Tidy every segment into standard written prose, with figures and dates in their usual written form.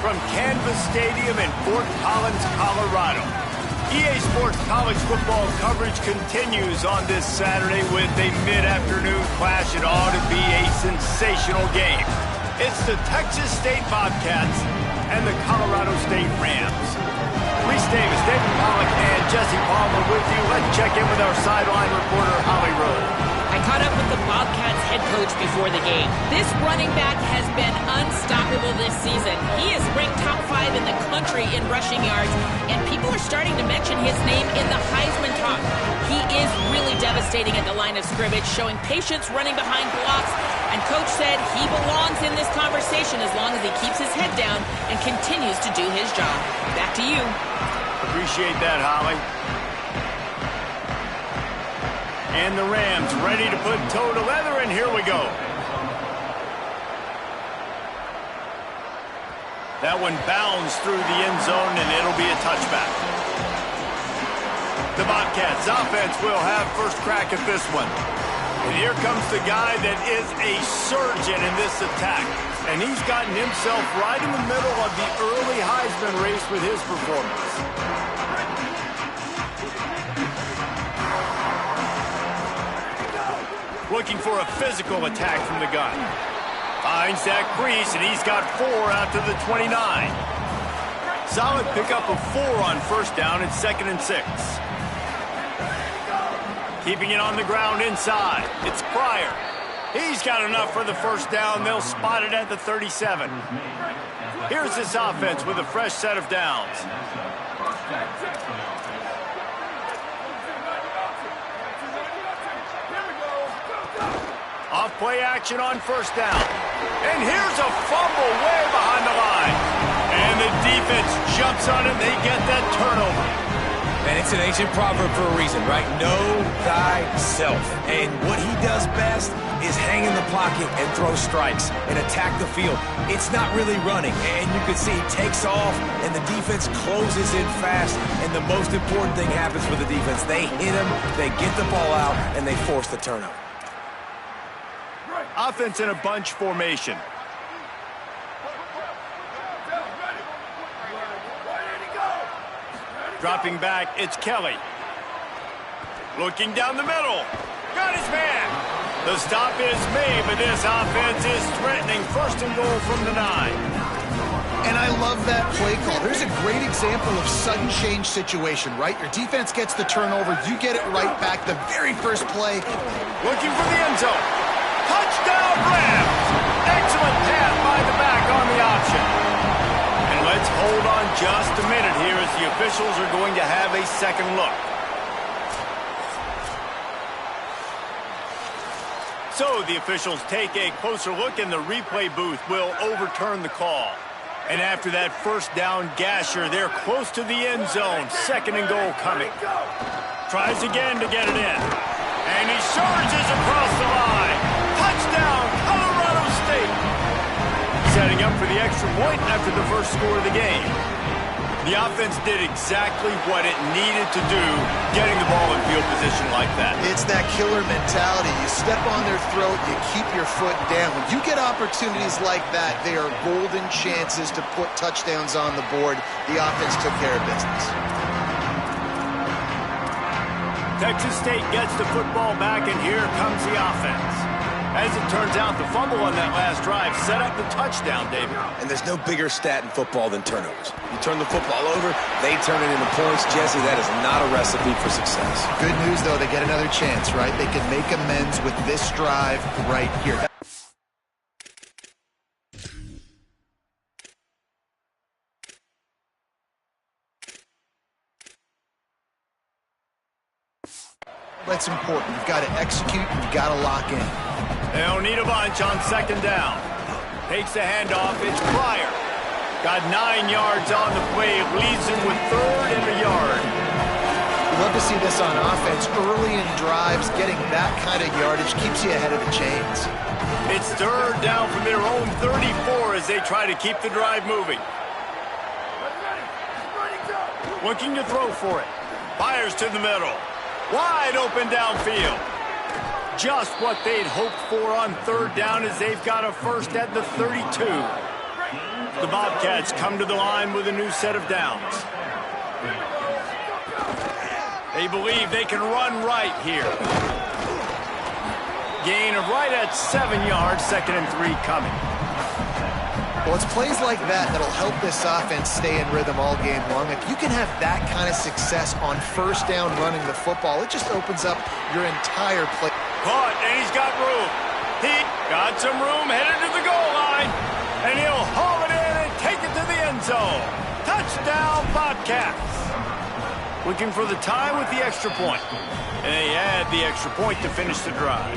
from Canvas Stadium in Fort Collins, Colorado. EA Sports college football coverage continues on this Saturday with a mid-afternoon clash. It ought to be a sensational game. It's the Texas State Bobcats and the Colorado State Rams. Reese Davis, David Pollack, and Jesse Palmer with you. Let's check in with our sideline reporter, Holly Rowe. I caught up with the Bobcats head coach before the game. This running back has been unstoppable this season. He is ranked top 5 in the country in rushing yards, and people are starting to mention his name in the Heisman talk. He is really devastating at the line of scrimmage, showing patience running behind blocks, and coach said he belongs in this conversation as long as he keeps his head down and continues to do his job. Back to you. Appreciate that, Holly. And the Rams ready to put toe to leather, and here we go. That one bounds through the end zone, and it'll be a touchback. The Bobcats offense will have first crack at this one. And here comes the guy that is a surgeon in this attack. And he's gotten himself right in the middle of the early Heisman race with his performance. Looking for a physical attack from the gun. Finds that crease, and he's got 4 out to the 29. Solid pickup of 4 on first down and 2nd and 6. Keeping it on the ground inside. It's Pryor. He's got enough for the first down. They'll spot it at the 37. Here's this offense with a fresh set of downs. Off play action on first down. And here's a fumble way behind the line. And the defense jumps on it. They get that turnover. And it's an ancient proverb for a reason, right? Know thyself. And what he does best is hang in the pocket and throw strikes and attack the field. It's not really running. And you can see he takes off, and the defense closes in fast. And the most important thing happens for the defense. They hit him, they get the ball out, and they force the turnover. Offense in a bunch formation. Dropping back, it's Kelly. Looking down the middle. Got his man. The stop is made, but this offense is threatening. First and goal from the 9. And I love that play call. There's a great example of sudden change situation, right? Your defense gets the turnover. You get it right back the very first play. Looking for the end zone. Touchdown, Rams! Excellent pass by the back on the option. And let's hold on just a minute here as the officials are going to have a second look. So the officials take a closer look, and the replay booth will overturn the call. And after that first down gasher, they're close to the end zone. Second and goal coming. Tries again to get it in. And he surges across the line. Touchdown, Colorado State. Setting up for the extra point after the first score of the game. The offense did exactly what it needed to do, getting the ball in field position like that. It's that killer mentality. You step on their throat, you keep your foot down. When you get opportunities like that, they are golden chances to put touchdowns on the board. The offense took care of business. Texas State gets the football back, and here comes the offense. As it turns out, the fumble on that last drive set up the touchdown, David. And there's no bigger stat in football than turnovers. You turn the football over, they turn it into points. Jesse, that is not a recipe for success. Good news, though, they get another chance, right? They can make amends with this drive right here. That's important. You've got to execute, you've got to lock in. They don't need a bunch on second down. Takes the handoff, it's Pryor. Got 9 yards on the play, leaves him with 3rd and a yard. We love to see this on offense. Early in drives, getting that kind of yardage keeps you ahead of the chains. It's 3rd down from their own 34 as they try to keep the drive moving. Looking to throw for it. Fires to the middle. Wide open downfield. Just what they'd hoped for on 3rd down as they've got a first at the 32. The Bobcats come to the line with a new set of downs. They believe they can run right here. Gain of right at 7 yards, 2nd and 3 coming. Well, it's plays like that that'll help this offense stay in rhythm all game long. If you can have that kind of success on first down running the football, it just opens up your entire play. Caught, and he's got room. He got some room headed to the goal line, and he'll haul it in and take it to the end zone. Touchdown, Bobcats. Looking for the tie with the extra point. And they add the extra point to finish the drive.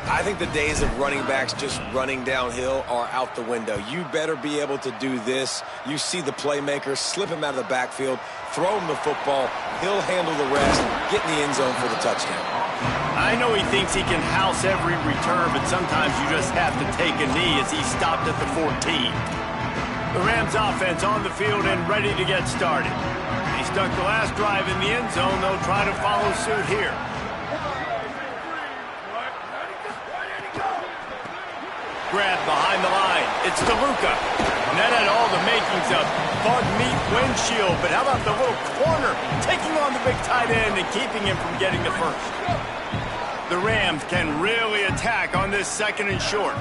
I think the days of running backs just running downhill are out the window. You better be able to do this. You see the playmaker, slip him out of the backfield, throw him the football. He'll handle the rest, get in the end zone for the touchdown. I know he thinks he can house every return, but sometimes you just have to take a knee as he stopped at the 14. The Rams offense on the field and ready to get started. They stuck the last drive in the end zone. They'll try to follow suit here. Grab behind the line. It's DeLuca. And that had all the makings of bug meat windshield. But how about the little corner taking on the big tight end and keeping him from getting the first? The Rams can really attack on this 2nd and short.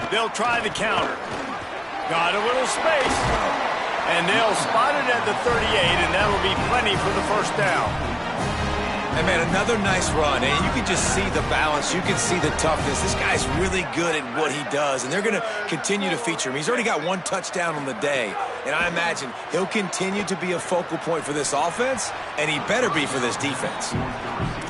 They'll try the counter. Got a little space. And they'll spot it at the 38, and that'll be plenty for the first down. And, man, another nice run, and you can just see the balance. You can see the toughness. This guy's really good at what he does, and they're going to continue to feature him. He's already got 1 touchdown on the day, and I imagine he'll continue to be a focal point for this offense, and he better be for this defense.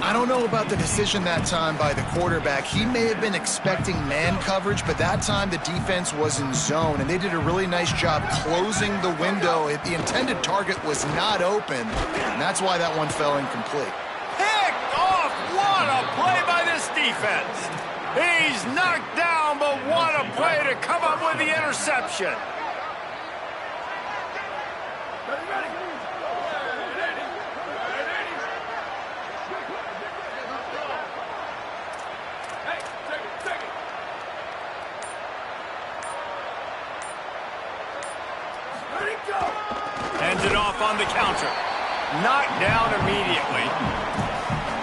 I don't know about the decision that time by the quarterback. He may have been expecting man coverage, but that time the defense was in zone, and they did a really nice job closing the window. The intended target was not open, and that's why that one fell incomplete. Picked off! What a play by this defense! He's knocked down, but what a play to come up with the interception! Ends it off on the counter. Knocked down immediately.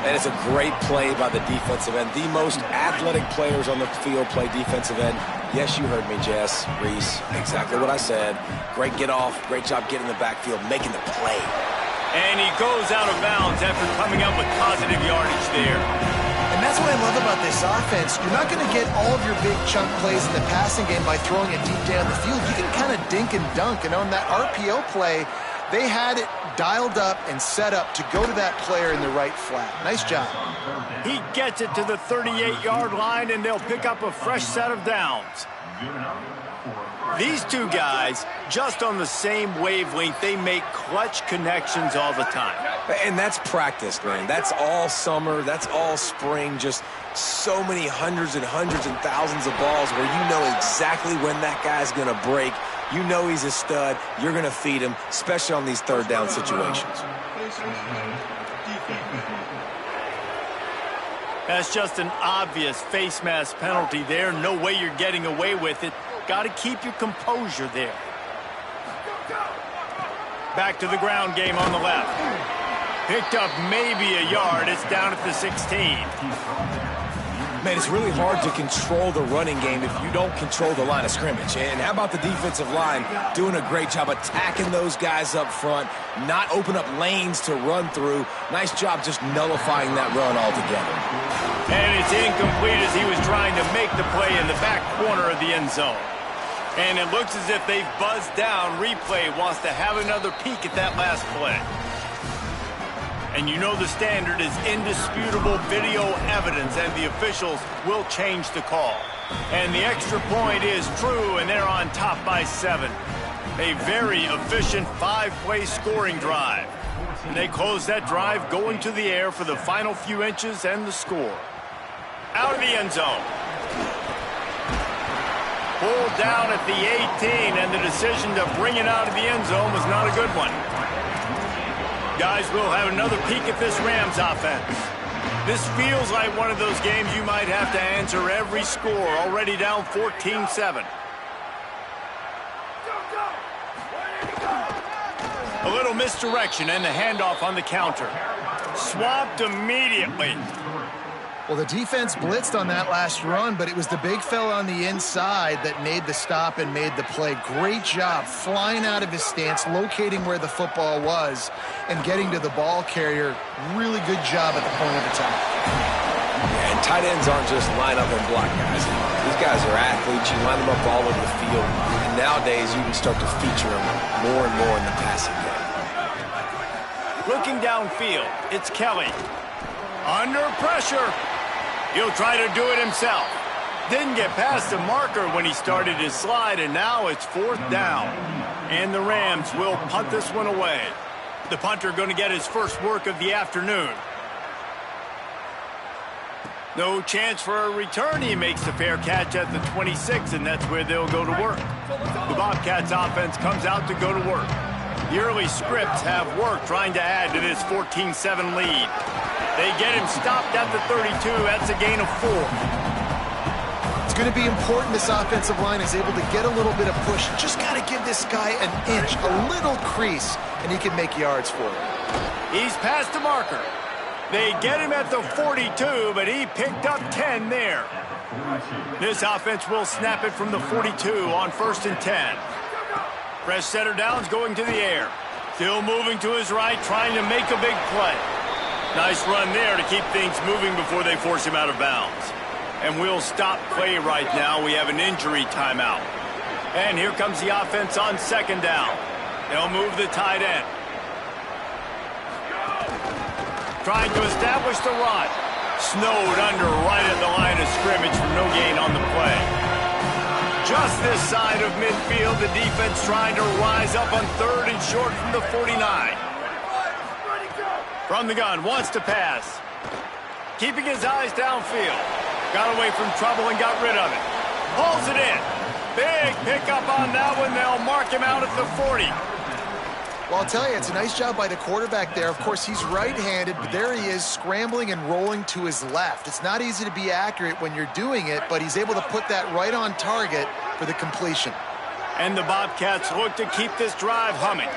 And it's a great play by the defensive end. The most athletic players on the field play defensive end. Yes, you heard me, Jess, Reese. Exactly what I said. Great get off. Great job getting in the backfield, making the play. And he goes out of bounds after coming up with positive yardage there. And that's what I love about this offense. You're not going to get all of your big chunk plays in the passing game by throwing it deep down the field. You can kind of dink and dunk. And on that RPO play, they had it dialed up and set up to go to that player in the right flat. Nice job. He gets it to the 38-yard line, and they'll pick up a fresh set of downs. These two guys, just on the same wavelength, they make clutch connections all the time. And that's practice, man. That's all summer. That's all spring. Just so many hundreds and thousands of balls where you know exactly when that guy's going to break. You know he's a stud. You're going to feed him, especially on these third down situations. That's just an obvious face mask penalty there. No way you're getting away with it. Got to keep your composure there. Back to the ground game on the left. Picked up maybe a yard. It's down at the 16. Man, it's really hard to control the running game if you don't control the line of scrimmage. And how about the defensive line doing a great job attacking those guys up front, not open up lanes to run through. Nice job just nullifying that run altogether. And it's incomplete as he was trying to make the play in the back corner of the end zone. And it looks as if they've buzzed down. Replay wants to have another peek at that last play. And you know the standard is indisputable video evidence, and the officials will change the call. And the extra point is true, and they're on top by 7. A very efficient 5-play scoring drive. And they close that drive going to the air for the final few inches and the score. Out of the end zone. Pulled down at the 18, and the decision to bring it out of the end zone was not a good one. Guys, we'll have another peek at this Rams offense. This feels like one of those games you might have to answer every score. Already down 14-7. A little misdirection and the handoff on the counter. Swapped immediately. Well, the defense blitzed on that last run, but it was the big fella on the inside that made the stop and made the play. Great job flying out of his stance, locating where the football was, and getting to the ball carrier. Really good job at the point of attack. Yeah, and tight ends aren't just line up and block guys. These guys are athletes. You line them up all over the field. And nowadays, you can start to feature them more and more in the passing game. Looking downfield, it's Kelly. Under pressure. He'll try to do it himself. Didn't get past the marker when he started his slide, and now it's 4th down. And the Rams will punt this one away. The punter going to get his first work of the afternoon. No chance for a return. He makes the fair catch at the 26, and that's where they'll go to work. The Bobcats offense comes out to go to work. The early scripts have worked trying to add to this 14-7 lead. They get him stopped at the 32. That's a gain of 4. It's going to be important this offensive line is able to get a little bit of push. Just got to give this guy an inch, a little crease, and he can make yards for it. He's past the marker. They get him at the 42, but he picked up 10 there. This offense will snap it from the 42 on 1st and 10. Fresh setter downs going to the air. Still moving to his right, trying to make a big play. Nice run there to keep things moving before they force him out of bounds. And we'll stop play right now. We have an injury timeout. And here comes the offense on 2nd down. They'll move the tight end. Trying to establish the run. Snowed under right at the line of scrimmage for no gain on the play. Just this side of midfield, the defense trying to rise up on 3rd and short from the 49. From the gun, wants to pass. Keeping his eyes downfield. Got away from trouble and got rid of it. Pulls it in. Big pickup on that one. They'll mark him out at the 40. Well, I'll tell you, it's a nice job by the quarterback there. Of course, he's right-handed, but there he is scrambling and rolling to his left. It's not easy to be accurate when you're doing it, but he's able to put that right on target for the completion. And the Bobcats look to keep this drive humming.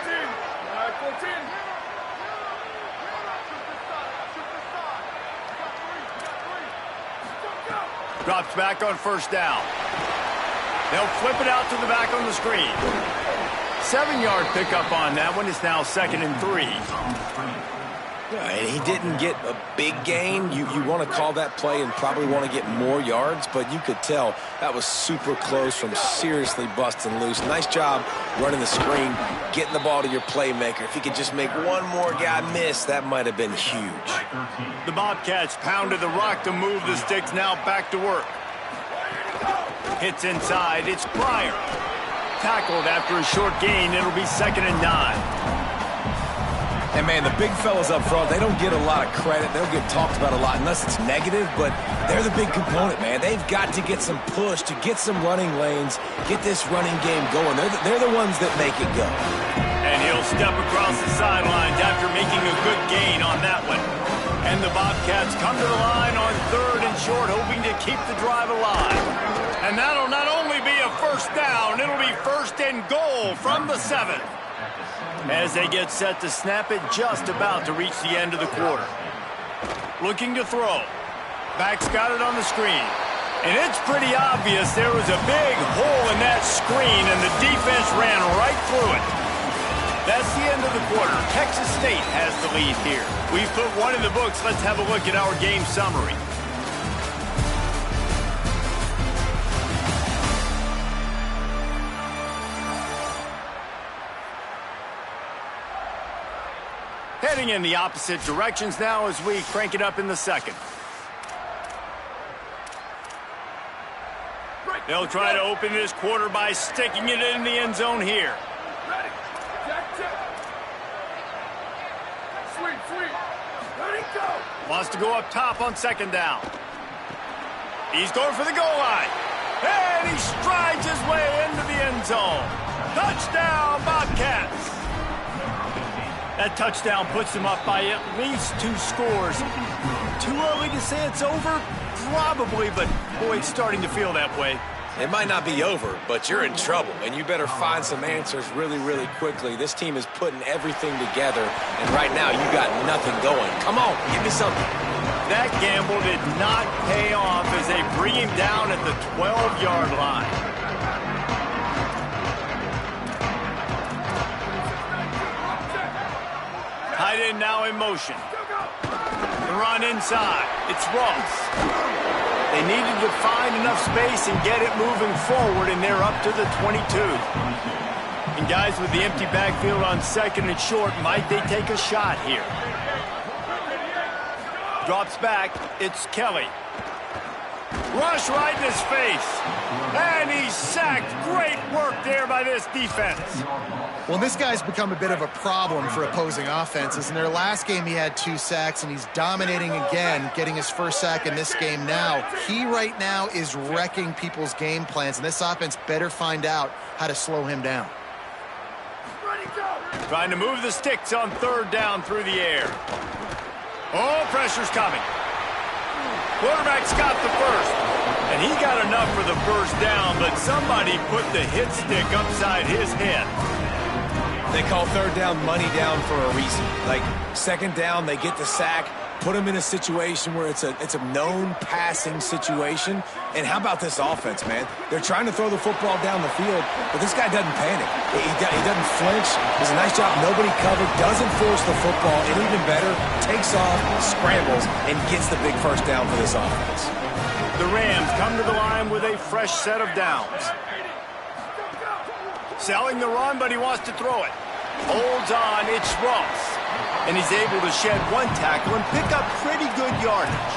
Drops back on 1st down. They'll flip it out to the back on the screen. 7-yard pickup on that one. Is now 2nd and 3. And he didn't get a big gain. You want to call that play and probably want to get more yards, but you could tell that was super close from seriously busting loose. Nice job running the screen, getting the ball to your playmaker. If he could just make one more guy miss, that might have been huge. The Bobcats pounded the rock to move the sticks. Now back to work. Hits inside. It's Pryor. Tackled after a short gain. It'll be 2nd and 9. And, man, the big fellas up front, they don't get a lot of credit. They'll get talked about a lot unless it's negative, but they're the big component, man. They've got to get some push, to get some running lanes, get this running game going. They're the ones that make it go. And he'll step across the sidelines after making a good gain on that one. And the Bobcats come to the line on 3rd and short, hoping to keep the drive alive. And that'll not only be a 1st down, it'll be 1st and goal from the 7. As they get set to snap it, just about to reach the end of the quarter. Looking to throw. Back's got it on the screen. And it's pretty obvious there was a big hole in that screen, and the defense ran right through it. That's the end of the quarter. Texas State has the lead here. We've put one in the books. Let's have a look at our game summary. Heading in the opposite directions now as we crank it up in the 2nd. They'll try to open this quarter by sticking it in the end zone here. Ready. Sweet. Ready, go. Wants to go up top on 2nd down. He's going for the goal line. And he strides his way into the end zone. Touchdown, Bobcats. That touchdown puts them up by at least 2 scores. Too early to say it's over? Probably, but boy, it's starting to feel that way. It might not be over, but you're in trouble, and you better find some answers really, really quickly. This team is putting everything together, and right now you got nothing going. Come on, give me something. That gamble did not pay off as they bring him down at the 12-yard line. Tight end now in motion. The run inside. It's Ross. They needed to find enough space and get it moving forward, and they're up to the 22. And guys, with the empty backfield on 2nd and short, might they take a shot here? Drops back. It's Kelly. Rush right in his face. And he's sacked. Great work there by this defense. Well, this guy's become a bit of a problem for opposing offenses. In their last game, he had 2 sacks, and he's dominating again, getting his first sack in this game now. He right now is wrecking people's game plans, and this offense better find out how to slow him down. Trying to move the sticks on 3rd down through the air. Oh, pressure's coming. Quarterback's got the first, and he got enough for the first down, but somebody put the hit stick upside his head. They call 3rd down money down for a reason. Like, 2nd down, they get the sack, put them in a situation where it's a known passing situation. And how about this offense, man? They're trying to throw the football down the field, but this guy doesn't panic. He doesn't flinch. Does a nice job. Nobody covered. Doesn't force the football. And even better, takes off, scrambles, and gets the big first down for this offense. The Rams come to the line with a fresh set of downs. Selling the run, but he wants to throw it. Holds on, it's Ross. And he's able to shed 1 tackle and pick up pretty good yardage.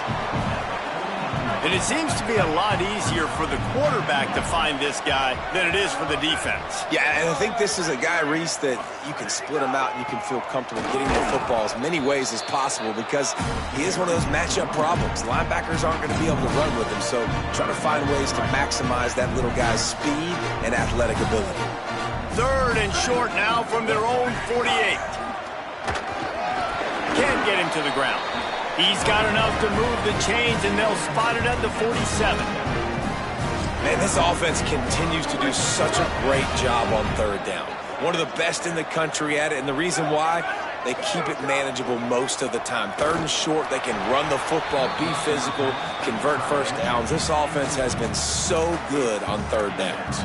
And it seems to be a lot easier for the quarterback to find this guy than it is for the defense. Yeah, and I think this is a guy, Reese, that you can split him out and you can feel comfortable getting the football as many ways as possible because he is one of those matchup problems. Linebackers aren't going to be able to run with him, so try to find ways to maximize that little guy's speed and athletic ability. 3rd and short now from their own 48. Can't get him to the ground. He's got enough to move the chains, and they'll spot it at the 47. Man, this offense continues to do such a great job on 3rd down. One of the best in the country at it, and the reason why, they keep it manageable most of the time. 3rd and short, they can run the football, be physical, convert first downs. This offense has been so good on 3rd downs.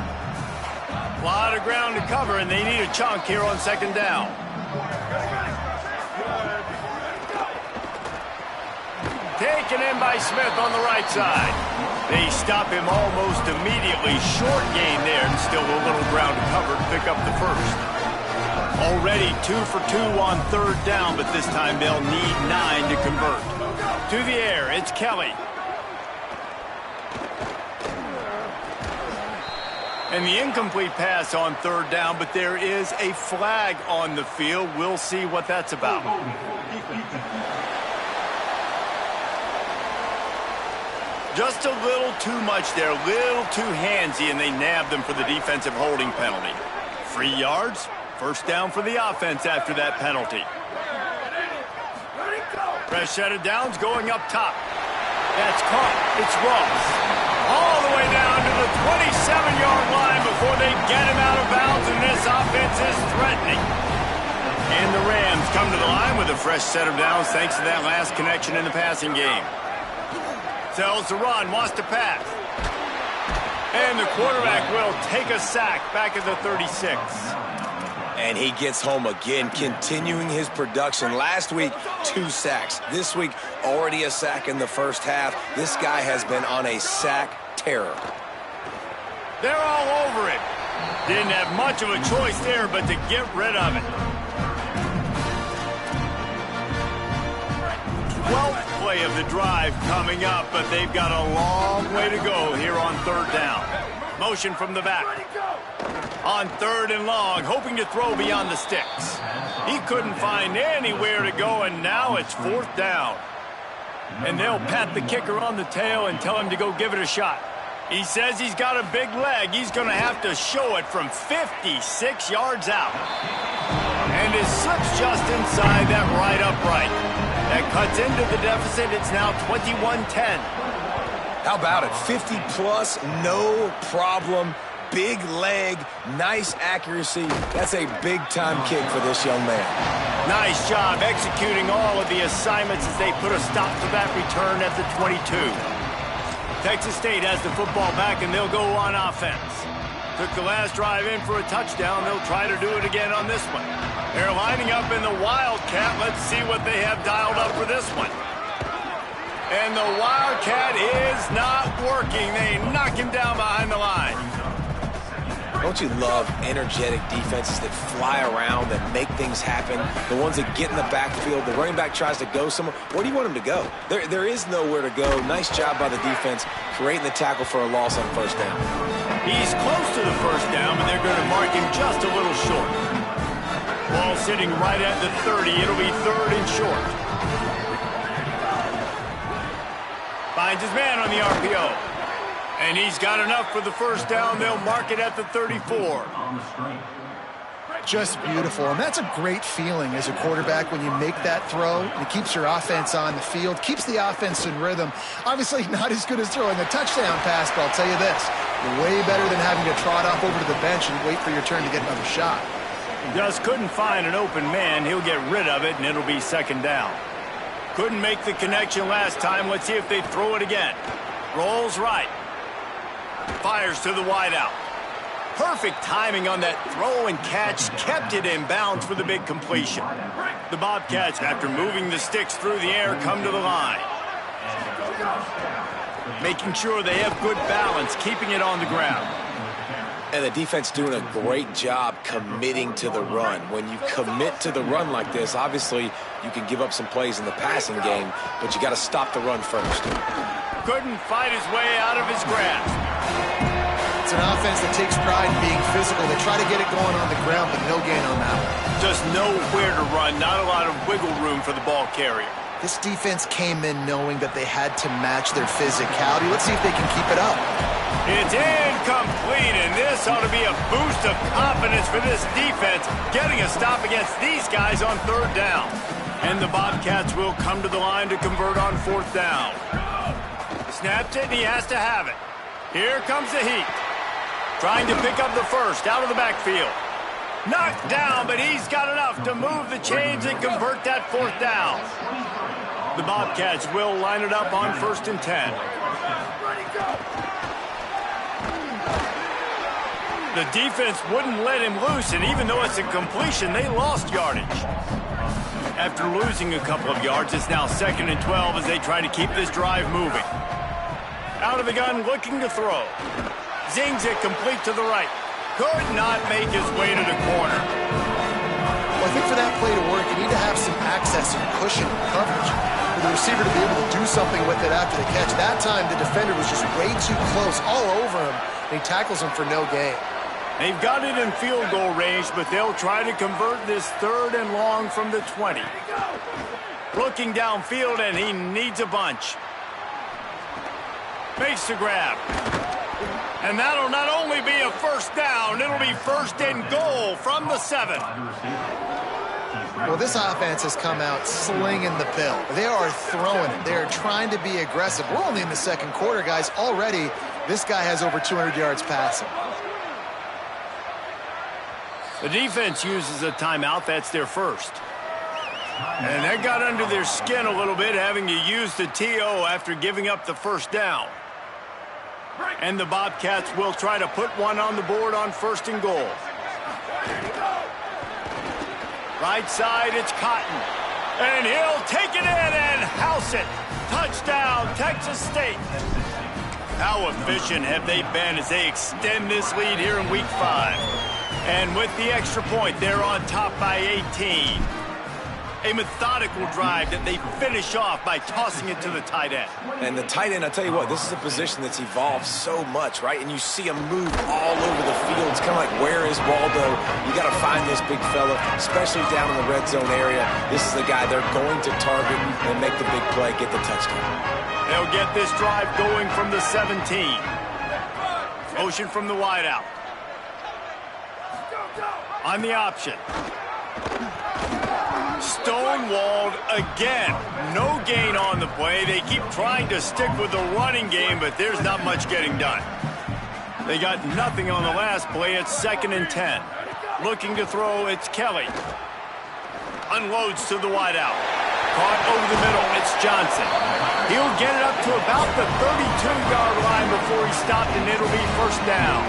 A lot of ground to cover, and they need a chunk here on 2nd down. Taken in by Smith on the right side. They stop him almost immediately. Short gain there, and still a little ground to cover to pick up the first. Already 2 for 2 on 3rd down, but this time they'll need 9 to convert. To the air, it's Kelly. And the incomplete pass on 3rd down, but there is a flag on the field. We'll see what that's about. Just a little too much there, a little too handsy, and they nabbed them for the defensive holding penalty. 3 yards, first down for the offense after that penalty. Fresh set of downs going up top. That's caught. It's Ross. All the way down to the 27-yard line before they get him out of bounds, and this offense is threatening. And the Rams come to the line with a fresh set of downs thanks to that last connection in the passing game. Sells the run, wants to pass. And the quarterback will take a sack back at the 36. And he gets home again, continuing his production. Last week, 2 sacks. This week, already a sack in the first half. This guy has been on a sack terror. They're all over it. Didn't have much of a choice there but to get rid of it. 12th play of the drive coming up, but they've got a long way to go here on 3rd down. Motion from the back. On 3rd and long, hoping to throw beyond the sticks. He couldn't find anywhere to go, and now it's 4th down. And they'll pat the kicker on the tail and tell him to go give it a shot. He says he's got a big leg. He's going to have to show it from 56 yards out. And is slips just inside that right upright. That cuts into the deficit. It's now 21-10. How about it? 50-plus, no problem. Big leg, nice accuracy. That's a big-time kick for this young man. Nice job executing all of the assignments as they put a stop to that return at the 22. Texas State has the football back, and they'll go on offense. Took the last drive in for a touchdown. They'll try to do it again on this one. They're lining up in the Wildcat. Let's see what they have dialed up for this one. And the Wildcat is not working. They knock him down behind the line. Don't you love energetic defenses that fly around, that make things happen? The ones that get in the backfield, the running back tries to go somewhere. Where do you want him to go? There is nowhere to go. Nice job by the defense, creating the tackle for a loss on first down. He's close to the first down, but they're going to mark him just a little short. Ball sitting right at the 30. It'll be third and short. Finds his man on the RPO. And he's got enough for the first down. They'll mark it at the 34. Just beautiful. And that's a great feeling as a quarterback when you make that throw. And it keeps your offense on the field, keeps the offense in rhythm. Obviously not as good as throwing a touchdown pass, but I'll tell you this, way better than having to trot off over to the bench and wait for your turn to get another shot. Just couldn't find an open man. He'll get rid of it, and it'll be second down. Couldn't make the connection last time. Let's see if they throw it again. Rolls right. Fires to the wideout. Perfect timing on that throw and catch. Kept it in bounds for the big completion. The Bobcats, after moving the sticks through the air, come to the line. Making sure they have good balance, keeping it on the ground. And the defense doing a great job committing to the run. When you commit to the run like this, obviously you can give up some plays in the passing game, but you got to stop the run first. Couldn't fight his way out of his grasp. It's an offense that takes pride in being physical. They try to get it going on the ground, but no gain on that one. Just nowhere to run, not a lot of wiggle room for the ball carrier. This defense came in knowing that they had to match their physicality. Let's see if they can keep it up. It's incomplete, and this ought to be a boost of confidence for this defense, getting a stop against these guys on third down. And the Bobcats will come to the line to convert on fourth down. Snapped it, and he has to have it. Here comes the heat. Trying to pick up the first out of the backfield. Knocked down, but he's got enough to move the chains and convert that fourth down. The Bobcats will line it up on 1st and 10. The defense wouldn't let him loose, and even though it's a completion, they lost yardage. After losing a couple of yards, it's now 2nd and 12 as they try to keep this drive moving. Out of the gun, looking to throw. Zings it complete to the right. Could not make his way to the corner. Well, I think for that play to work, you need to have some access and cushion and coverage for the receiver to be able to do something with it after the catch. That time, the defender was just way too close, all over him, and he tackles him for no gain. They've got it in field goal range, but they'll try to convert this 3rd and long from the 20. Looking downfield, and he needs a bunch. Makes the grab. And that'll not only be a first down, it'll be 1st and goal from the 7. Well, this offense has come out slinging the pill. They are throwing it. They are trying to be aggressive. We're only in the 2nd quarter, guys. Already, this guy has over 200 yards passing. The defense uses a timeout. That's their first. And that got under their skin a little bit, having to use the TO after giving up the first down. And the Bobcats will try to put one on the board on 1st and goal. Right side, it's Cotton. And he'll take it in and house it. Touchdown, Texas State. How efficient have they been as they extend this lead here in Week 5? And with the extra point, they're on top by 18. A methodical drive that they finish off by tossing it to the tight end. And the tight end, I'll tell you what, this is a position that's evolved so much, right? And you see him move all over the field. It's kind of like, where is Waldo? You got to find this big fella, especially down in the red zone area. This is the guy they're going to target and make the big play, get the touchdown. They'll get this drive going from the 17. Motion from the wideout. On the option. again. No gain on the play. They keep trying to stick with the running game, but there's not much getting done. They got nothing on the last play. It's 2nd and 10. Looking to throw, it's Kelly. Unloads to the wideout. Caught over the middle, it's Johnson. He'll get it up to about the 32-yard line before he's stopped, and it'll be 1st down.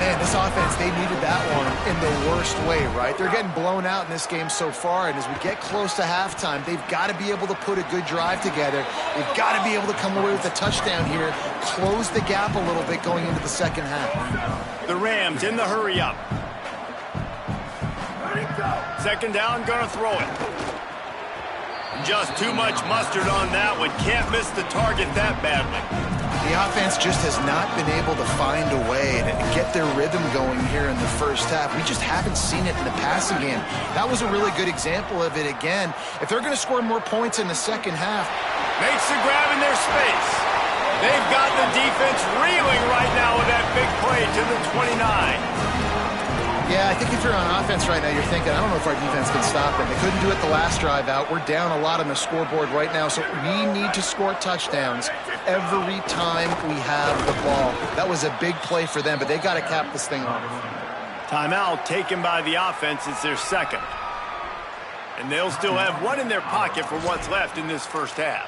Man, this offense, they needed that one in the worst way, right? They're getting blown out in this game so far, and as we get close to halftime, they've got to be able to put a good drive together. They've got to be able to come away with a touchdown here, close the gap a little bit going into the second half. The Rams in the hurry-up. 2nd down, gonna throw it. Just too much mustard on that one. Can't miss the target that badly. The offense just has not been able to find a way to get their rhythm going here in the first half. We just haven't seen it in the passing game. That was a really good example of it again. If they're going to score more points in the second half. Makes the grab in their space. They've got the defense reeling right now with that big play to the 29. Yeah, I think if you're on offense right now, you're thinking, I don't know if our defense can stop them. They couldn't do it the last drive out. We're down a lot on the scoreboard right now, so we need to score touchdowns every time we have the ball. That was a big play for them, but they got to cap this thing off. Timeout taken by the offense. It's their 2nd. And they'll still have one in their pocket for what's left in this first half.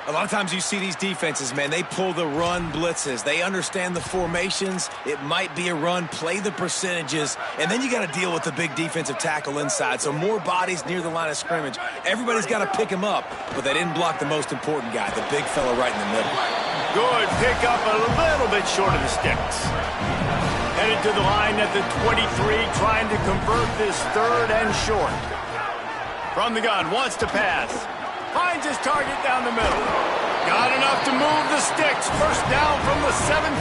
A lot of times you see these defenses, man, they pull the run blitzes. They understand the formations. It might be a run, play the percentages, and then you got to deal with the big defensive tackle inside. So more bodies near the line of scrimmage. Everybody's got to pick him up, but they didn't block the most important guy, the big fella right in the middle. Good pick up, a little bit short of the sticks. Headed to the line at the 23, trying to convert this 3rd and short. From the gun, wants to pass. Finds his target down the middle. Got enough to move the sticks. 1st down from the 17.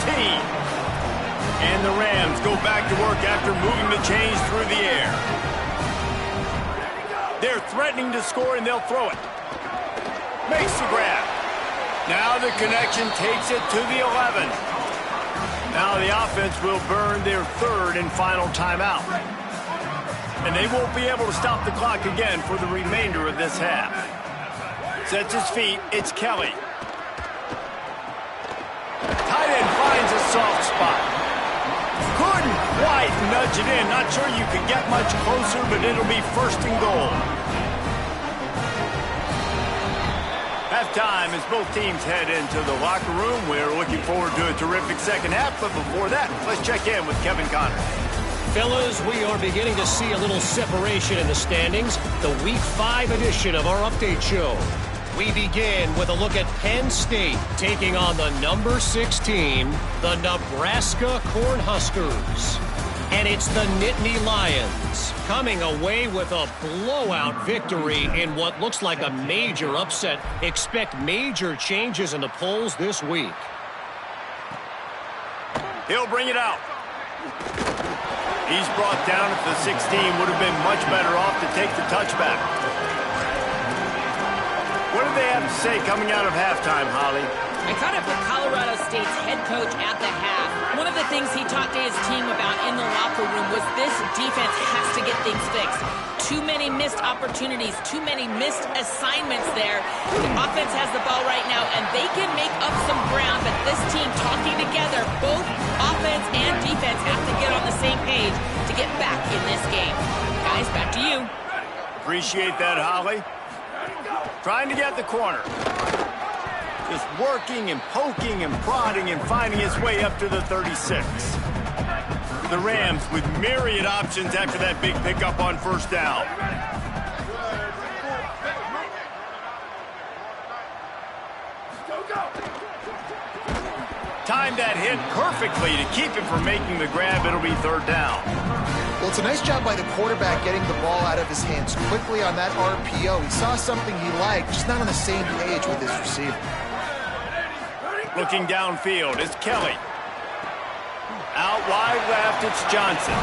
And the Rams go back to work after moving the chains through the air. They're threatening to score, and they'll throw it. Makes the grab. Now the connection takes it to the 11. Now the offense will burn their 3rd and final timeout. And they won't be able to stop the clock again for the remainder of this half. Sets his feet, it's Kelly. Tight end finds a soft spot. Couldn't quite nudge it in. Not sure you could get much closer, but it'll be 1st and goal. Halftime as both teams head into the locker room. We're looking forward to a terrific second half, but before that, let's check in with Kevin Connors. Fellas, we are beginning to see a little separation in the standings. The Week 5 edition of our update show. We begin with a look at Penn State taking on the number 16, the Nebraska Cornhuskers. And it's the Nittany Lions coming away with a blowout victory in what looks like a major upset. Expect major changes in the polls this week. He'll bring it out. He's brought down at the 16. Would have been much better off to take the touchback. What did they have to say coming out of halftime, Holly? I caught up with Colorado State's head coach at the half. One of the things he talked to his team about in the locker room was this defense has to get things fixed. Too many missed opportunities, too many missed assignments there. The offense has the ball right now, and they can make up some ground, but this team talking together, both offense and defense have to get on the same page to get back in this game. Guys, back to you. Appreciate that, Holly. Trying to get the corner. Just working and poking and prodding and finding his way up to the 36. The Rams with myriad options after that big pickup on 1st down. Timed that hit perfectly to keep him from making the grab. It'll be 3rd down. Well, it's a nice job by the quarterback getting the ball out of his hands quickly on that RPO. He saw something he liked, just not on the same page with his receiver. Looking downfield, it's Kelly. Out wide left, it's Johnson.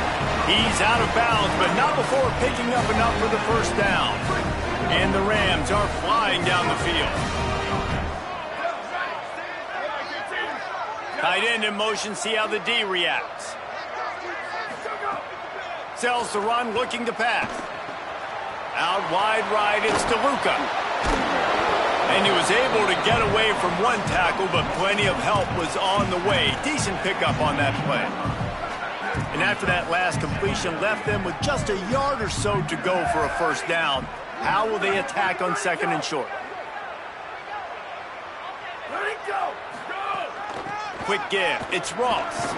He's out of bounds, but not before picking up enough for the 1st down. And the Rams are flying down the field. Tight end in motion, see how the D reacts. Sells the run, looking to pass. Out wide right, it's DeLuca. And he was able to get away from one tackle, but plenty of help was on the way. Decent pickup on that play. And after that last completion, left them with just a yard or so to go for a first down. How will they attack on second and short? Let it go. Go. Quick give. It's Ross.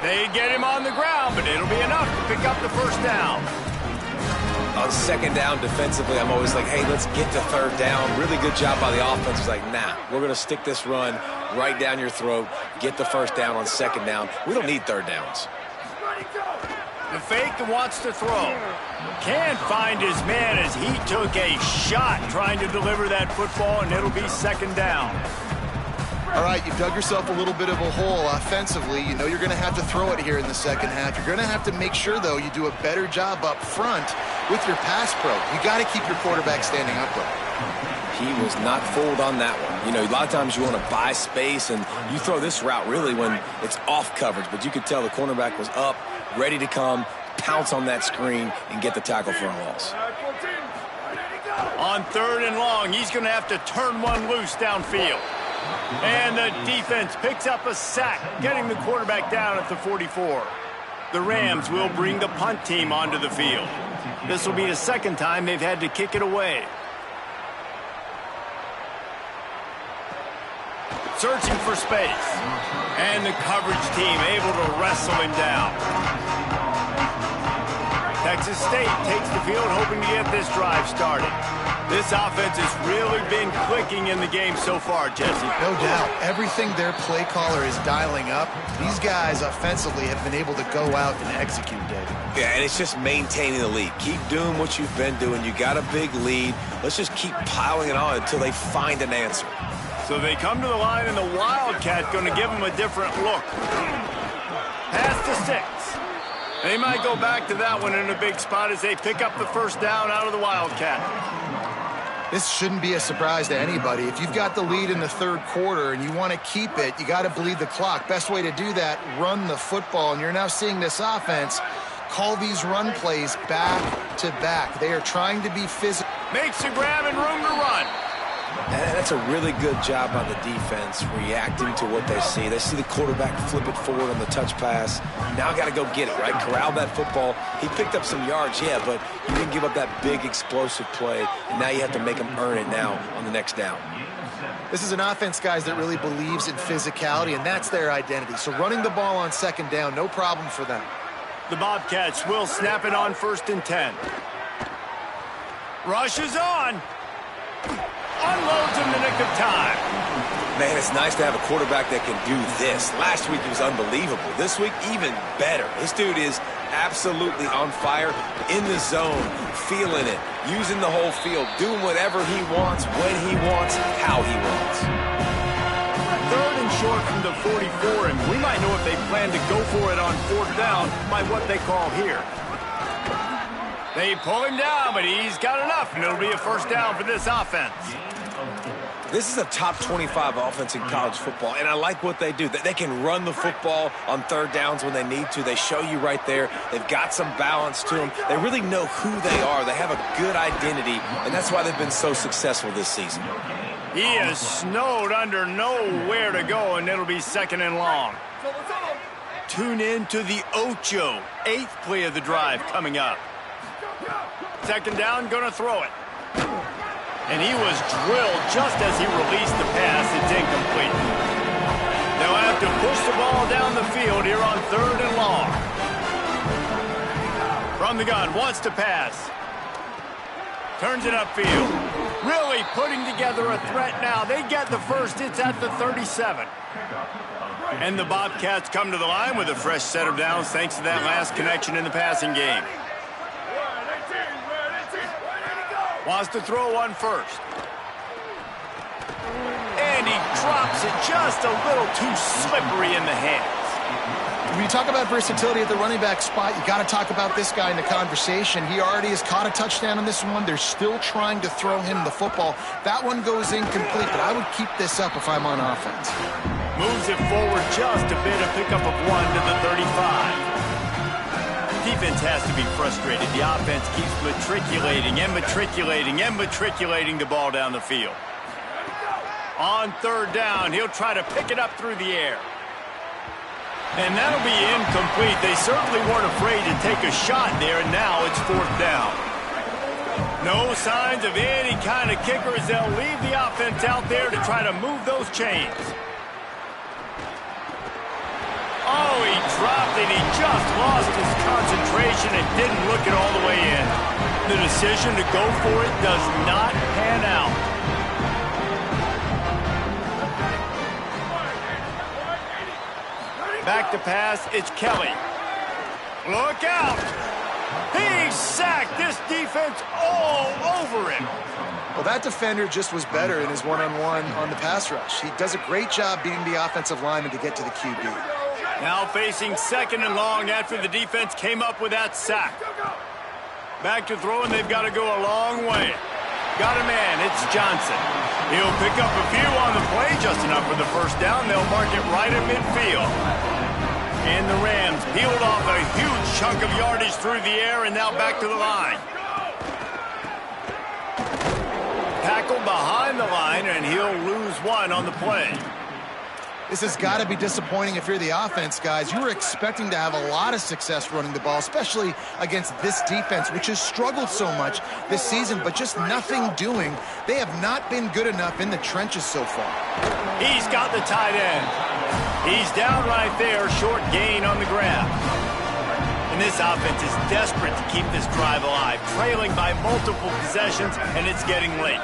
They get him on the ground, but it'll be enough to pick up the first down. On second down defensively, I'm always like, hey, let's get to third down. Really good job by the offense. It's like, nah, we're going to stick this run right down your throat, get the first down on second down. We don't need third downs. Let it go. The fake wants to throw. Can't find his man as he took a shot trying to deliver that football, and it'll be second down. All right, you've dug yourself a little bit of a hole offensively. You know you're going to have to throw it here in the second half. You're going to have to make sure, though, you do a better job up front with your pass pro. You got to keep your quarterback standing upright. He was not fooled on that one. You know, a lot of times you want to buy space, and you throw this route really when it's off coverage. But you could tell the cornerback was up, ready to come, pounce on that screen, and get the tackle for a loss. On third and long, he's going to have to turn one loose downfield. And the defense picks up a sack, getting the quarterback down at the 44. The Rams will bring the punt team onto the field. This will be the second time they've had to kick it away. Searching for space. And the coverage team able to wrestle him down. Texas State takes the field, hoping to get this drive started. This offense has really been clicking in the game so far, Jesse. No doubt. Everything their play caller is dialing up, these guys offensively have been able to go out and execute, David. Yeah, and it's just maintaining the lead. Keep doing what you've been doing. You got a big lead. Let's just keep piling it on until they find an answer. So they come to the line, and the Wildcat going to give them a different look. Pass to 6. They might go back to that one in a big spot as they pick up the first down out of the Wildcat. This shouldn't be a surprise to anybody. If you've got the lead in the third quarter and you want to keep it, you got to bleed the clock. Best way to do that, run the football. And you're now seeing this offense call these run plays back to back. They are trying to be physical. Makes the grab and room to run. And that's a really good job by the defense, reacting to what they see. They see the quarterback flip it forward on the touch pass. Now got to go get it, right? Corral that football. He picked up some yards, yeah, but you didn't give up that big explosive play. And now you have to make them earn it now on the next down. This is an offense, guys, that really believes in physicality, and that's their identity. So running the ball on second down, no problem for them. The Bobcats will snap it on 1st and 10. Rush is on. Unloads in the nick of time. Man, it's nice to have a quarterback that can do this. Last week, he was unbelievable. This week, even better. This dude is absolutely on fire, in the zone, feeling it, using the whole field, doing whatever he wants, when he wants, how he wants. Third and short from the 44, and we might know if they plan to go for it on 4th down by what they call here. They pull him down, but he's got enough, and it'll be a first down for this offense. This is a top 25 offense in college football, and I like what they do. They can run the football on third downs when they need to. They show you right there. They've got some balance to them. They really know who they are. They have a good identity, and that's why they've been so successful this season. He is snowed under, nowhere to go, and it'll be 2nd and long. Tune in to the Ocho, 8th play of the drive coming up. 2nd down, gonna throw it. And he was drilled just as he released the pass. It's incomplete. They'll have to push the ball down the field here on 3rd and long. From the gun, wants to pass. Turns it upfield. Really putting together a threat now. They get the first. It's at the 37. And the Bobcats come to the line with a fresh set of downs thanks to that last connection in the passing game. Wants to throw one first. And he drops it just a little too slippery in the hands. When you talk about versatility at the running back spot, you got to talk about this guy in the conversation. He already has caught a touchdown on this one. They're still trying to throw him the football. That one goes incomplete, but I would keep this up if I'm on offense. Moves it forward just a bit, a pickup of 1 to the 35. defense has to be frustrated. The offense keeps matriculating and matriculating and matriculating the ball down the field. On third down, he'll try to pick it up through the air. And that'll be incomplete. They certainly weren't afraid to take a shot there, and now it's fourth down. No signs of any kind of kickers. They'll leave the offense out there to try to move those chains. Oh, he dropped it. He just lost his concentration and didn't look it all the way in. The decision to go for it does not pan out. Back to pass, it's Kelly. Look out! He's sacked. This defense all over him. Well, that defender just was better in his one-on-one on the pass rush. He does a great job beating the offensive lineman to get to the QB. Now facing second and long after the defense came up with that sack. Back to throw, and they've got to go a long way. Got a man, it's Johnson. He'll pick up a few on the play, just enough for the first down. They'll mark it right at midfield. And the Rams peeled off a huge chunk of yardage through the air, and now back to the line. Tackled behind the line, and he'll lose one on the play. This has got to be disappointing if you're the offense, guys. You were expecting to have a lot of success running the ball, especially against this defense, which has struggled so much this season, but just nothing doing. They have not been good enough in the trenches so far. He's got the tight end. He's down right there, short gain on the grab. And this offense is desperate to keep this drive alive, trailing by multiple possessions, and it's getting late.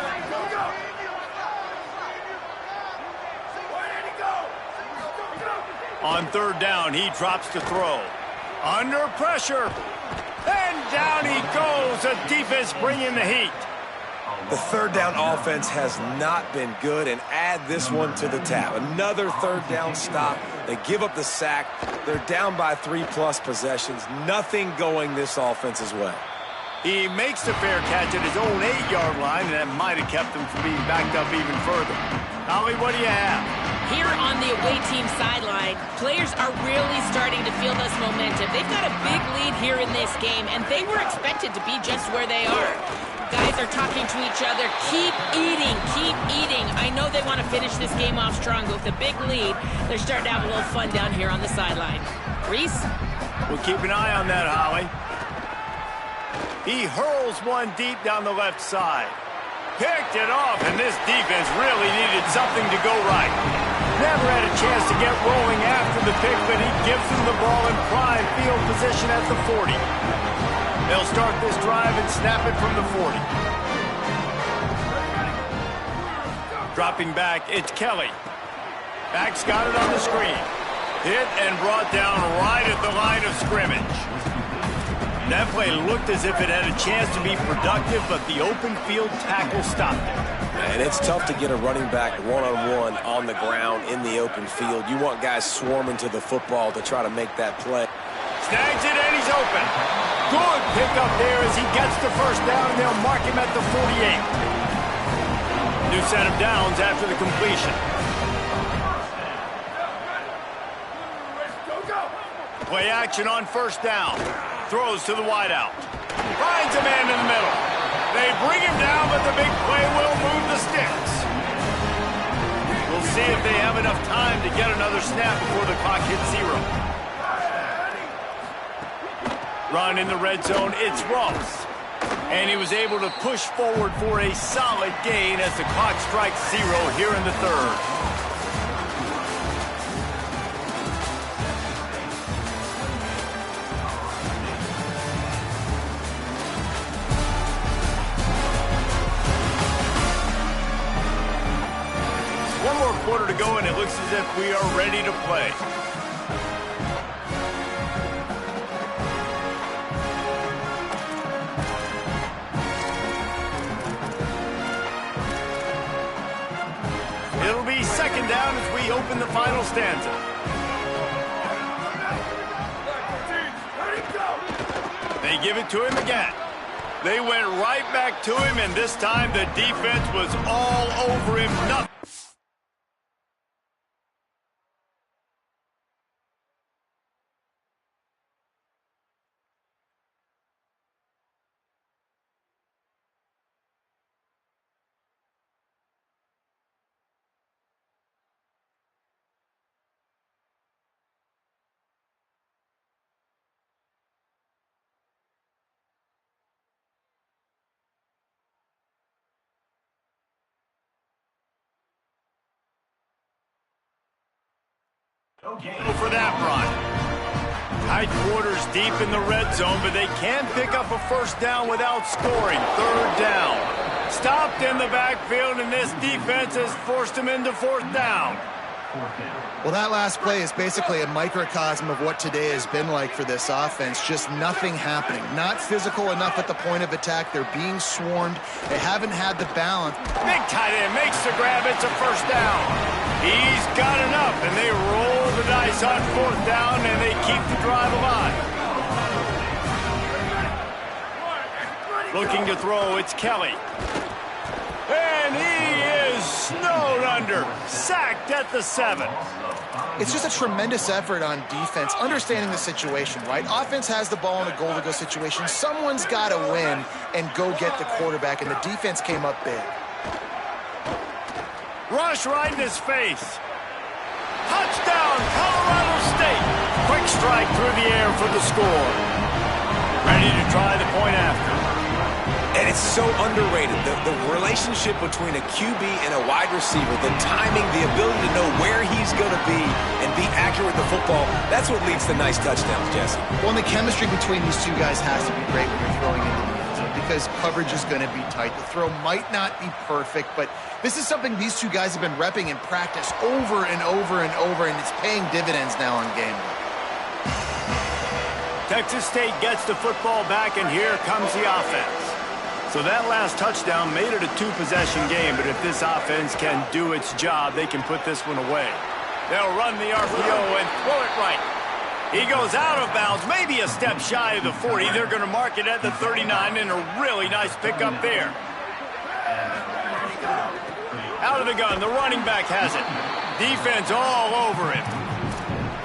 On third down, he drops to throw. Under pressure. And down he goes. The defense bringing the heat. The third down offense has not been good, and add this one to the tab. Another third down stop. They give up the sack. They're down by 3+ possessions. Nothing going this offense's way. He makes the fair catch at his own 8-yard line, and that might have kept him from being backed up even further. Howie, what do you have? Here on the away team sideline, players are really starting to feel this momentum. They've got a big lead here in this game, and they were expected to be just where they are. Guys are talking to each other. Keep eating, keep eating. I know they want to finish this game off strong, but with a big lead, they're starting to have a little fun down here on the sideline. Reese? We'll keep an eye on that, Howie. He hurls one deep down the left side. Picked it off, and this defense really needed something to go right. Never had a chance to get rolling after the pick, but he gives them the ball in prime field position at the 40. They'll start this drive and snap it from the 40. Dropping back, it's Kelly. Back's got it on the screen. Hit and brought down right at the line of scrimmage. That play looked as if it had a chance to be productive, but the open field tackle stopped it. And it's tough to get a running back one-on-one on the ground in the open field. You want guys swarming to the football to try to make that play. Snags it, and he's open. Good pickup there as he gets the first down, and they'll mark him at the 48. New set of downs after the completion. Play action on first down. Throws to the wideout. Finds a man in the middle. They bring him down, but the big play will move the sticks. We'll see if they have enough time to get another snap before the clock hits 0. Run in the red zone, it's Ross. And he was able to push forward for a solid gain as the clock strikes 0 here in the third. One more quarter to go, and it looks as if we are ready to play. It'll be second down as we open the final stanza. They give it to him again. They went right back to him, and this time the defense was all over him. Nothing. For that run. Tight quarters deep in the red zone, but they can pick up a first down without scoring. Third down. Stopped in the backfield, and this defense has forced him into fourth down. Well, that last play is basically a microcosm of what today has been like for this offense. Just nothing happening. Not physical enough at the point of attack. They're being swarmed. They haven't had the balance. Big tight end makes the grab. It's a first down. He's got enough, and they roll the dice on fourth down, and they keep the drive alive. Looking to throw, it's Kelly. And he is snowed under. Sacked at the 7. It's just a tremendous effort on defense, understanding the situation, right? Offense has the ball in a goal-to-go situation. Someone's got to win and go get the quarterback, and the defense came up big. Rush right in his face. Touchdown, Colorado State. Quick strike through the air for the score. Ready to try the point after. And it's so underrated. The relationship between a QB and a wide receiver, the timing, the ability to know where he's going to be and be accurate with the football, that's what leads to nice touchdowns, Jesse. Well, and the chemistry between these two guys has to be great when you're throwing into the end zone because coverage is going to be tight. The throw might not be perfect, but this is something these two guys have been repping in practice over and over and over, and it's paying dividends now on game day. Texas State gets the football back, and here comes the offense. So that last touchdown made it a two-possession game, but if this offense can do its job, they can put this one away. They'll run the RPO and throw it right. He goes out of bounds, maybe a step shy of the 40. They're going to mark it at the 39, and a really nice pickup there. Out of the gun, the running back has it. Defense all over him.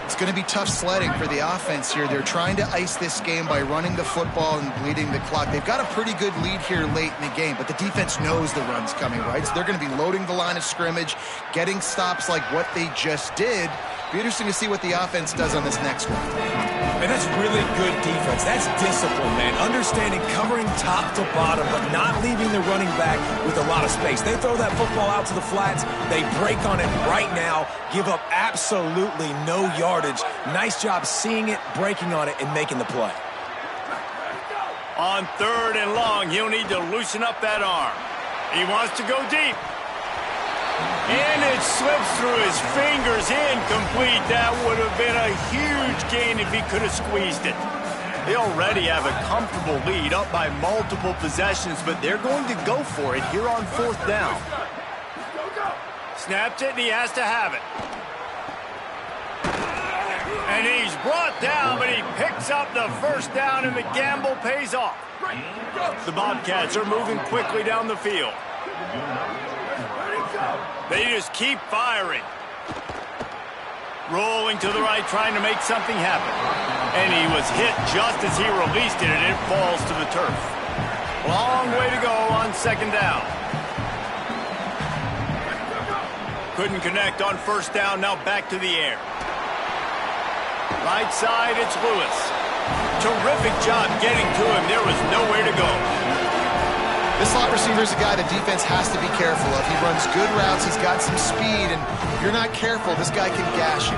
It's going to be tough sledding for the offense here. They're trying to ice this game by running the football and bleeding the clock. They've got a pretty good lead here late in the game, but the defense knows the run's coming, right? So they're going to be loading the line of scrimmage, getting stops like what they just did. Be interesting to see what the offense does on this next one. And that's really good defense. That's discipline, man. Understanding covering top to bottom, but not leaving the running back with a lot of space. They throw that football out to the flats. They break on it right now, give up absolutely no yardage. Nice job seeing it, breaking on it, and making the play. On third and long, he'll need to loosen up that arm. He wants to go deep. And it slips through his fingers, incomplete. That would have been a huge gain if he could have squeezed it. They already have a comfortable lead, up by multiple possessions, but they're going to go for it here on fourth down. Snaps it, and he has to have it. And he's brought down, but he picks up the first down, and the gamble pays off. The Bobcats are moving quickly down the field. They just keep firing. Rolling to the right, trying to make something happen. And he was hit just as he released it, and it falls to the turf. Long way to go on second down. Couldn't connect on first down, now back to the air. Right side, it's Lewis. Terrific job getting to him. There was nowhere to go. This slot receiver is a guy the defense has to be careful of. He runs good routes, he's got some speed, and if you're not careful, this guy can gash you.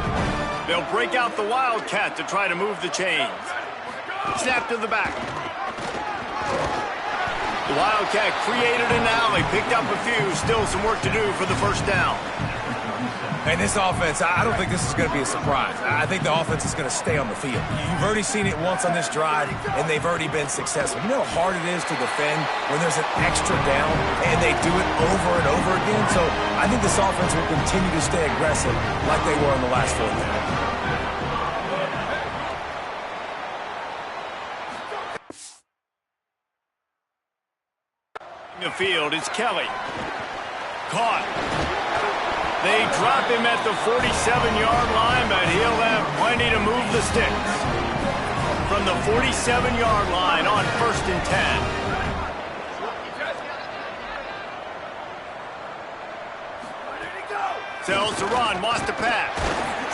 They'll break out the Wildcat to try to move the chains. Snap to the back. The Wildcat created an alley, picked up a few, still some work to do for the first down. And this offense, I don't think this is going to be a surprise. I think the offense is going to stay on the field. You've already seen it once on this drive, and they've already been successful. You know how hard it is to defend when there's an extra down, and they do it over and over again? So I think this offense will continue to stay aggressive like they were on the last fourth down. In the field, it's Kelly. Caught. They drop him at the 47-yard line, but he'll have plenty to move the sticks. From the 47-yard line on 1st and 10. Sells to run, wants to pass.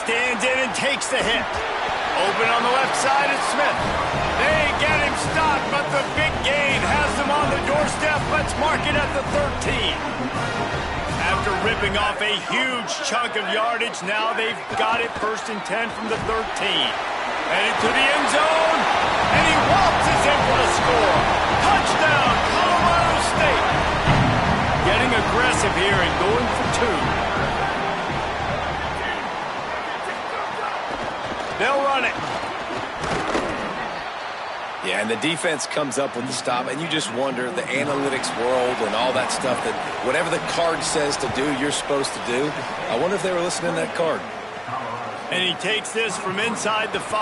Stands in and takes the hit. Open on the left side, it's Smith. They get him stopped, but the big gain has them on the doorstep. Let's mark it at the 13. After ripping off a huge chunk of yardage, now they've got it 1st and 10 from the 13. Headed to the end zone, and he waltzes in for the score. Touchdown, Colorado State. Getting aggressive here and going for 2. They'll run it. Yeah, and the defense comes up with the stop, and you just wonder, the analytics world and all that stuff, that whatever the card says to do, you're supposed to do. I wonder if they were listening to that card. And he takes this from inside the 5.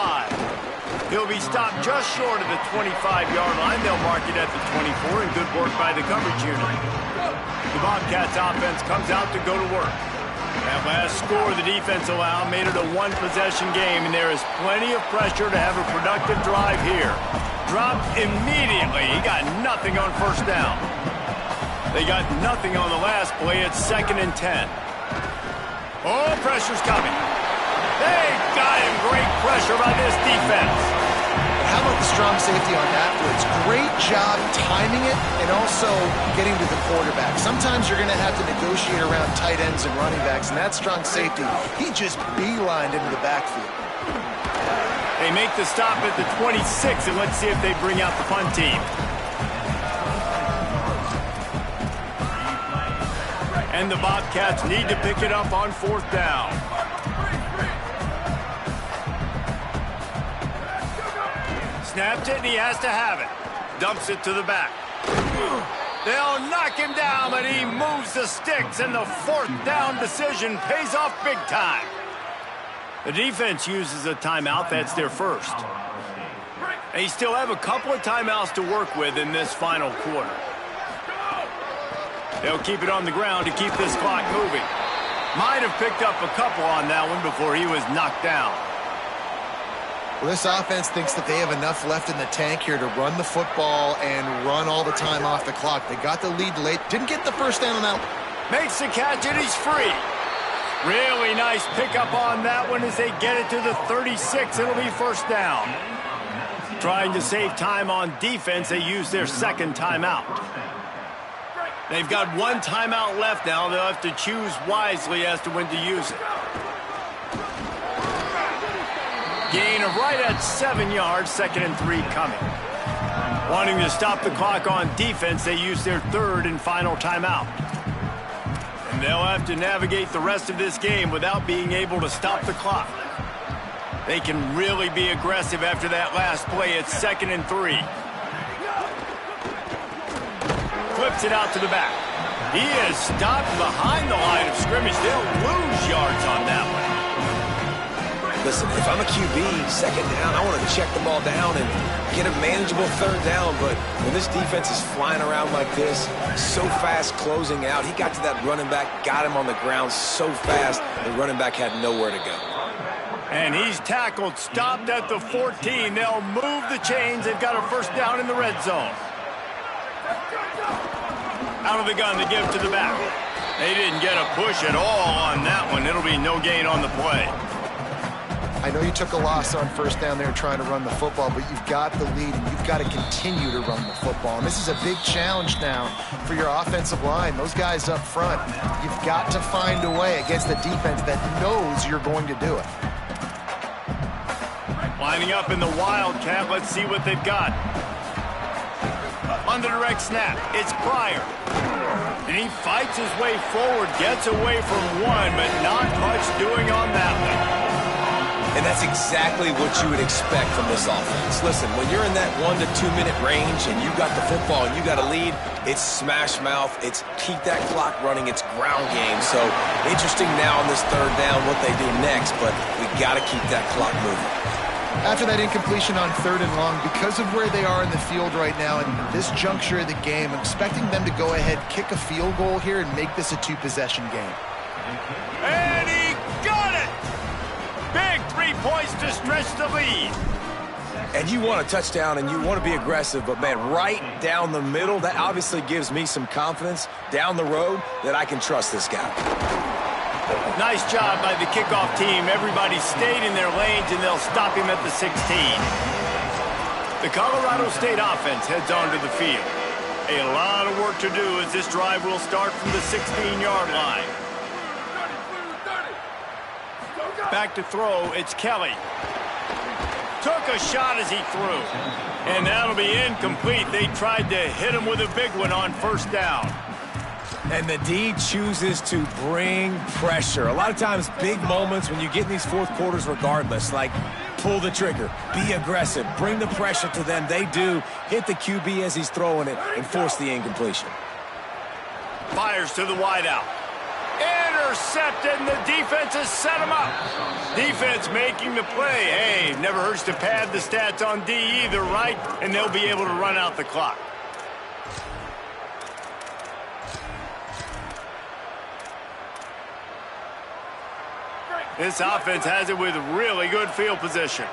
He'll be stopped just short of the 25-yard line. They'll mark it at the 24, and good work by the coverage unit. The Bobcats offense comes out to go to work. That last score the defense allowed made it a one-possession game, and there is plenty of pressure to have a productive drive here. Dropped immediately. He got nothing on 1st down. They got nothing on the last play. It's 2nd and 10. Oh, pressure's coming. They got him. Great pressure by this defense. How about the strong safety on that blitz? Great job timing it and also getting to the quarterback. Sometimes you're going to have to negotiate around tight ends and running backs, and that strong safety, he just beelined into the backfield. They make the stop at the 26, and let's see if they bring out the punt team. And the Bobcats need to pick it up on 4th down. Snaps it, and he has to have it. Dumps it to the back. They'll knock him down, but he moves the sticks, and the 4th down decision pays off big time. The defense uses a timeout. That's their first. They still have a couple of timeouts to work with in this final quarter. They'll keep it on the ground to keep this clock moving. Might have picked up a couple on that one before he was knocked down. Well, this offense thinks that they have enough left in the tank here to run the football and run all the time off the clock. They got the lead late. Didn't get the 1st down on that one. Makes the catch, and he's free. Really nice pickup on that one as they get it to the 36. It'll be 1st down. Trying to save time on defense, they use their 2nd timeout. They've got 1 timeout left now. They'll have to choose wisely as to when to use it. Gain of right at 7 yards, 2nd and 3 coming. Wanting to stop the clock on defense, they use their 3rd and final timeout. And they'll have to navigate the rest of this game without being able to stop the clock. They can really be aggressive after that last play. It's 2nd and 3. Flips it out to the back. He is stopped behind the line of scrimmage. They'll lose yards on that one. Listen, if I'm a QB, 2nd down, I want to check the ball down and get a manageable 3rd down. But when this defense is flying around like this, so fast closing out, he got to that running back, got him on the ground so fast, the running back had nowhere to go. And he's tackled, stopped at the 14. They'll move the chains. They've got a 1st down in the red zone. Out of the gun to give to the back. They didn't get a push at all on that one. It'll be no gain on the play. I know you took a loss on 1st down there trying to run the football, but you've got the lead, and you've got to continue to run the football. And this is a big challenge now for your offensive line. Those guys up front, you've got to find a way against the defense that knows you're going to do it. Lining up in the Wildcat. Let's see what they've got. On the direct snap, it's Pryor. And he fights his way forward, gets away from one, but not much doing on that one. And that's exactly what you would expect from this offense. Listen, when you're in that 1 to 2 minute range and you got the football and you got a lead, it's smash mouth, it's keep that clock running, it's ground game. So interesting now on this 3rd down what they do next, but we got to keep that clock moving. After that incompletion on 3rd and long, because of where they are in the field right now and this juncture of the game, I'm expecting them to go ahead, kick a field goal here, and make this a 2-possession game. And he got it! Big 3 points to stretch the lead. And you want a touchdown and you want to be aggressive, but man, right down the middle, that obviously gives me some confidence down the road that I can trust this guy. Nice job by the kickoff team. Everybody stayed in their lanes, and they'll stop him at the 16. The Colorado State offense heads onto the field. A lot of work to do as this drive will start from the 16-yard line. 30. Back to throw, it's Kelly. Took a shot as he threw. And that'll be incomplete. They tried to hit him with a big one on first down. And the D chooses to bring pressure. A lot of times, big moments when you get in these fourth quarters regardless, like pull the trigger, be aggressive, bring the pressure to them. They do hit the QB as he's throwing it and force the incompletion. Fires to the wideout. Intercepted, and the defense has set him up. Defense making the play. Hey, never hurts to pad the stats on D either, right? And they'll be able to run out the clock. This offense has it with really good field position.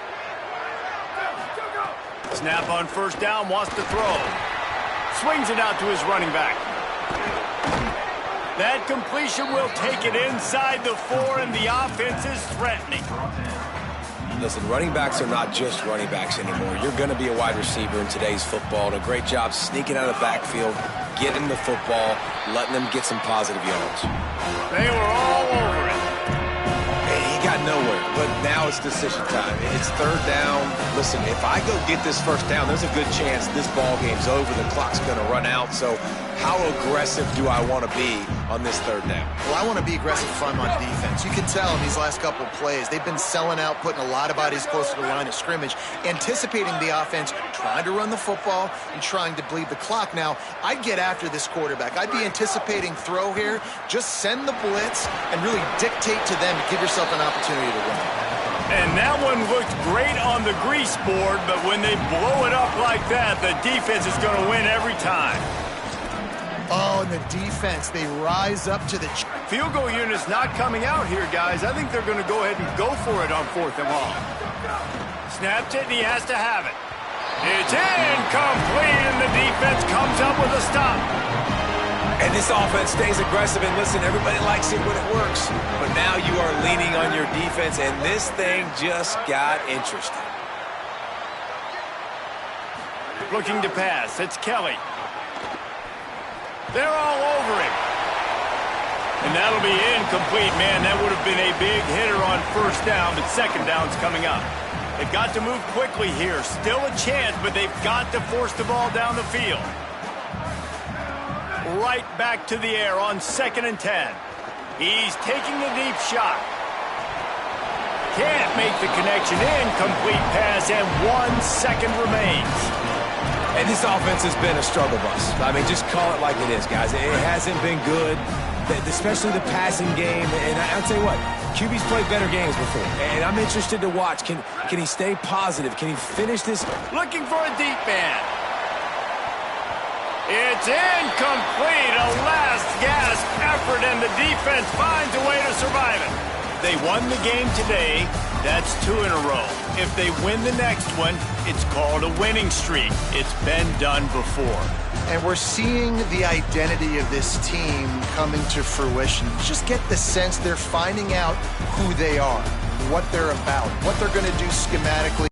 Snap on first down, wants to throw. Swings it out to his running back. That completion will take it inside the 4, and the offense is threatening. Listen, running backs are not just running backs anymore. You're going to be a wide receiver in today's football. And a great job sneaking out of the backfield, getting the football, letting them get some positive yards. They were all over it. He got nowhere, but now it's decision time. It's third down. Listen, if I go get this first down, there's a good chance this ball game's over. The clock's going to run out. So how aggressive do I want to be on this third down? Well, I want to be aggressive if I'm on defense. You can tell in these last couple of plays, they've been selling out, putting a lot of bodies close to the line of scrimmage, anticipating the offense, trying to run the football and trying to bleed the clock. Now, I'd get after this quarterback. I'd be anticipating throw here. Just send the blitz and really dictate to them to give yourself an opportunity to win. And that one looked great on the grease board, but when they blow it up like that, the defense is going to win every time. Oh, and the defense, they rise up to the... Field goal unit's not coming out here, guys. I think they're going to go ahead and go for it on 4th and long. Snapped it, and he has to have it. It's incomplete, and the defense comes up with a stop. And this offense stays aggressive, and listen, everybody likes it when it works. But now you are leaning on your defense, and this thing just got interesting. Looking to pass, it's Kelly. They're all over him. And that'll be incomplete, man. That would have been a big hitter on first down, but second down's coming up. They've got to move quickly here. Still a chance, but they've got to force the ball down the field. Right back to the air on 2nd and 10. He's taking a deep shot. Can't make the connection. Incomplete pass, and 1 second remains. And this offense has been a struggle bus. I mean, just call it like it is, guys. It hasn't been good, especially the passing game. And I'll tell you what, QB's played better games before. And I'm interested to watch. Can he stay positive? Can he finish this? Looking for a deep man. It's incomplete. A last-gasp effort, and the defense finds a way to survive it. They won the game today. That's 2 in a row. If they win the next one, it's called a winning streak. It's been done before. And we're seeing the identity of this team coming to fruition. You just get the sense they're finding out who they are, what they're about, what they're going to do schematically.